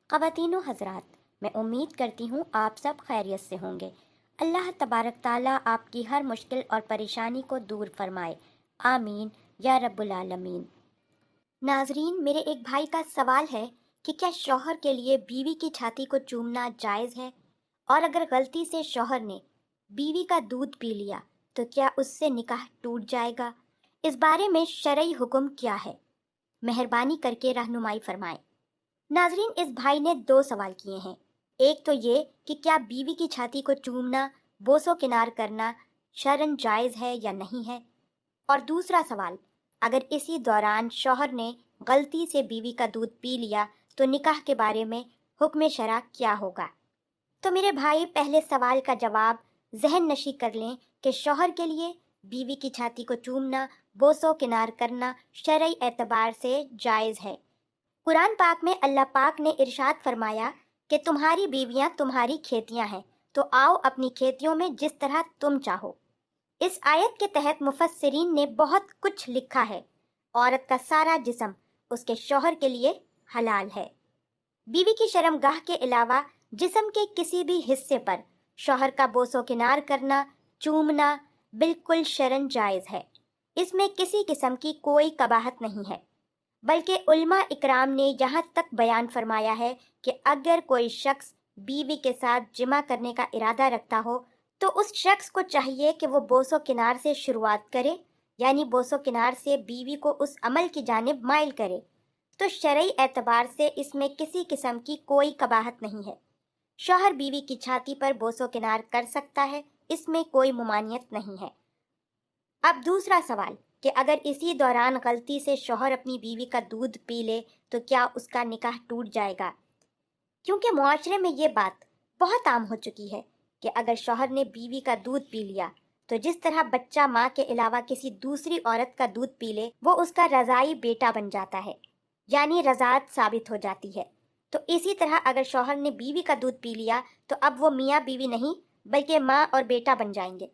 خواتین و حضرات، میں امید کرتی ہوں آپ سب خیریت سے ہوں گے۔ اللہ تبارک تعالیٰ آپ کی ہر مشکل اور پریشانی کو دور فرمائے، آمین یا رب العالمین۔ ناظرین، میرے ایک بھائی کا سوال ہے کہ کیا شوہر کے لیے بیوی کی چھاتی کو چومنا جائز ہے؟ اور اگر غلطی سے شوہر نے بیوی کا دودھ پی لیا تو کیا اس سے نکاح ٹوٹ جائے گا؟ اس بارے میں شرعی حکم کیا ہے؟ مہربانی کر کے رہنمائی فرمائیں۔ ناظرین، اس بھائی نے 2 سوال کیے ہیں۔ ایک تو یہ کہ کیا بیوی کی چھاتی کو چومنا، بوس و کنار کرنا شرعاً جائز ہے یا نہیں ہے، اور دوسرا سوال، اگر اسی دوران شوہر نے غلطی سے بیوی کا دودھ پی لیا تو نکاح کے بارے میں حکم شرع کیا ہوگا؟ تو میرے بھائی، پہلے سوال کا جواب ذہن نشی کر لیں کہ شوہر کے لیے بیوی کی چھاتی کو چومنا، بوس و کنار کرنا شرعی اعتبار سے جائز ہے۔ قرآن پاک میں اللہ پاک نے ارشاد فرمایا کہ تمہاری بیویاں تمہاری کھیتیاں ہیں، تو آؤ اپنی کھیتیوں میں جس طرح تم چاہو۔ اس آیت کے تحت مفسرین نے بہت کچھ لکھا ہے۔ عورت کا سارا جسم اس کے شوہر کے لیے حلال ہے۔ بیوی کی شرمگاہ کے علاوہ جسم کے کسی بھی حصے پر شوہر کا بوس و کنار کرنا، چومنا بالکل شرعاً جائز ہے۔ اس میں کسی قسم کی کوئی قباحت نہیں ہے، بلکہ علماء اکرام نے یہاں تک بیان فرمایا ہے کہ اگر کوئی شخص بیوی کے ساتھ جمع کرنے کا ارادہ رکھتا ہو تو اس شخص کو چاہیے کہ وہ بوس و کنار سے شروعات کرے، یعنی بوس و کنار سے بیوی کو اس عمل کی جانب مائل کرے۔ تو شرعی اعتبار سے اس میں کسی قسم کی کوئی قباحت نہیں ہے۔ شوہر بیوی کی چھاتی پر بوس و کنار کر سکتا ہے، اس میں کوئی ممانعت نہیں ہے۔ اب دوسرا سوال کہ اگر اسی دوران غلطی سے شوہر اپنی بیوی کا دودھ پی لے تو کیا اس کا نکاح ٹوٹ جائے گا؟ کیونکہ معاشرے میں یہ بات بہت عام ہو چکی ہے کہ اگر شوہر نے بیوی کا دودھ پی لیا تو جس طرح بچہ ماں کے علاوہ کسی دوسری عورت کا دودھ پی لے وہ اس کا رضاعی بیٹا بن جاتا ہے، یعنی رضاعت ثابت ہو جاتی ہے۔ تو اسی طرح اگر شوہر نے بیوی کا دودھ پی لیا تو اب وہ میاں بیوی نہیں بلکہ ماں اور بیٹا بن جائیں گے،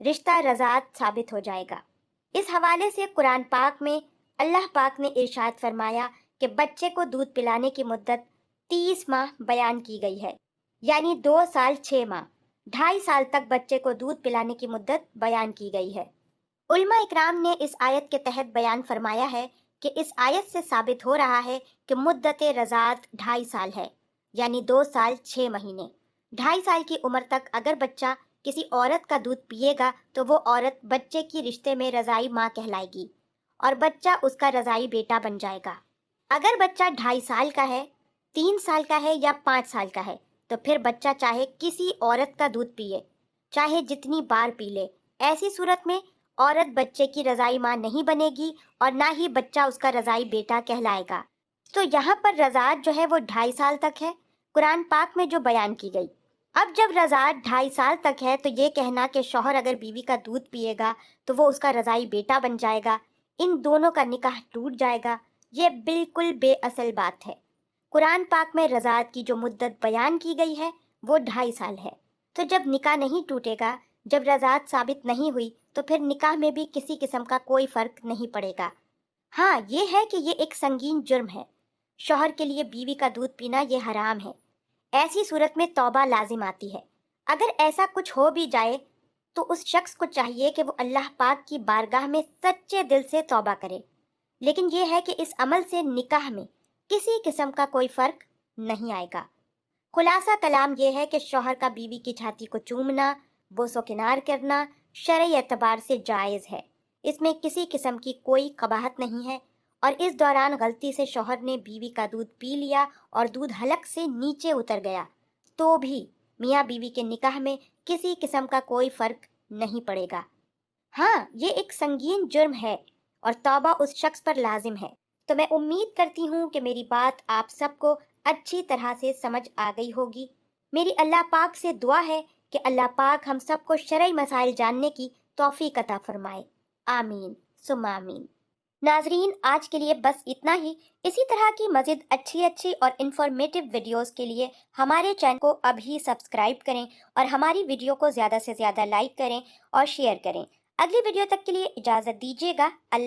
رشتہ رضاعت ثابت ہو جائے گا۔ اس حوالے سے قرآن پاک میں اللہ پاک نے ارشاد فرمایا کہ بچے کو دودھ پلانے کی مدت 30 ماہ بیان کی گئی ہے، یعنی 2 سال 6 ماہ، 2.5 سال تک بچے کو دودھ پلانے کی مدت بیان کی گئی ہے۔ علماء اکرام نے اس آیت کے تحت بیان فرمایا ہے کہ اس آیت سے ثابت ہو رہا ہے کہ مدت رضاعت 2.5 سال ہے، یعنی 2 سال 6 مہینے۔ 2.5 سال کی عمر تک اگر بچہ کسی عورت کا دودھ پیے گا تو وہ عورت بچے کی رشتے میں رضاعی ماں کہلائے گی اور بچہ اس کا رضاعی بیٹا بن جائے گا۔ اگر بچہ 2.5 سال کا ہے، 3 سال کا ہے یا 5 سال کا ہے تو پھر بچہ چاہے کسی عورت کا دودھ پیے، چاہے جتنی بار پی لے، ایسی صورت میں عورت بچے کی رضاعی ماں نہیں بنے گی اور نہ ہی بچہ اس کا رضاعی بیٹا کہلائے گا۔ تو یہاں پر رضاعت جو ہے وہ 2.5 سال تک ہے، قرآن پاک میں جو بیان کی گئی۔ اب جب رضاعت 2.5 سال تک ہے تو یہ کہنا کہ شوہر اگر بیوی کا دودھ پیے گا تو وہ اس کا رضاعی بیٹا بن جائے گا، ان دونوں کا نکاح ٹوٹ جائے گا، یہ بالکل بے اصل بات ہے۔ قرآن پاک میں رضاعت کی جو مدت بیان کی گئی ہے وہ 2.5 سال ہے۔ تو جب نکاح نہیں ٹوٹے گا، جب رضاعت ثابت نہیں ہوئی تو پھر نکاح میں بھی کسی قسم کا کوئی فرق نہیں پڑے گا۔ ہاں، یہ ہے کہ یہ ایک سنگین جرم ہے، شوہر کے لیے بیوی کا دودھ پینا یہ حرام ہے۔ ایسی صورت میں توبہ لازم آتی ہے۔ اگر ایسا کچھ ہو بھی جائے تو اس شخص کو چاہیے کہ وہ اللہ پاک کی بارگاہ میں سچے دل سے توبہ کرے، لیکن یہ ہے کہ اس عمل سے نکاح میں کسی قسم کا کوئی فرق نہیں آئے گا۔ خلاصہ کلام یہ ہے کہ شوہر کا بیوی کی چھاتی کو چومنا، بوس و کنار کرنا شرعی اعتبار سے جائز ہے، اس میں کسی قسم کی کوئی قباحت نہیں ہے۔ اور اس دوران غلطی سے شوہر نے بیوی کا دودھ پی لیا اور دودھ حلق سے نیچے اتر گیا تو بھی میاں بیوی کے نکاح میں کسی قسم کا کوئی فرق نہیں پڑے گا۔ ہاں، یہ ایک سنگین جرم ہے اور توبہ اس شخص پر لازم ہے۔ تو میں امید کرتی ہوں کہ میری بات آپ سب کو اچھی طرح سے سمجھ آ گئی ہوگی۔ میری اللہ پاک سے دعا ہے کہ اللہ پاک ہم سب کو شرعی مسائل جاننے کی توفیق عطا فرمائے، آمین ثم آمین۔ ناظرین، آج کے لیے بس اتنا ہی۔ اسی طرح کی مزید اچھی اور انفارمیٹیو ویڈیوز کے لیے ہمارے چینل کو ابھی سبسکرائب کریں اور ہماری ویڈیو کو زیادہ سے زیادہ لائک کریں اور شیئر کریں۔ اگلی ویڈیو تک کے لیے اجازت دیجیے گا۔ اللہ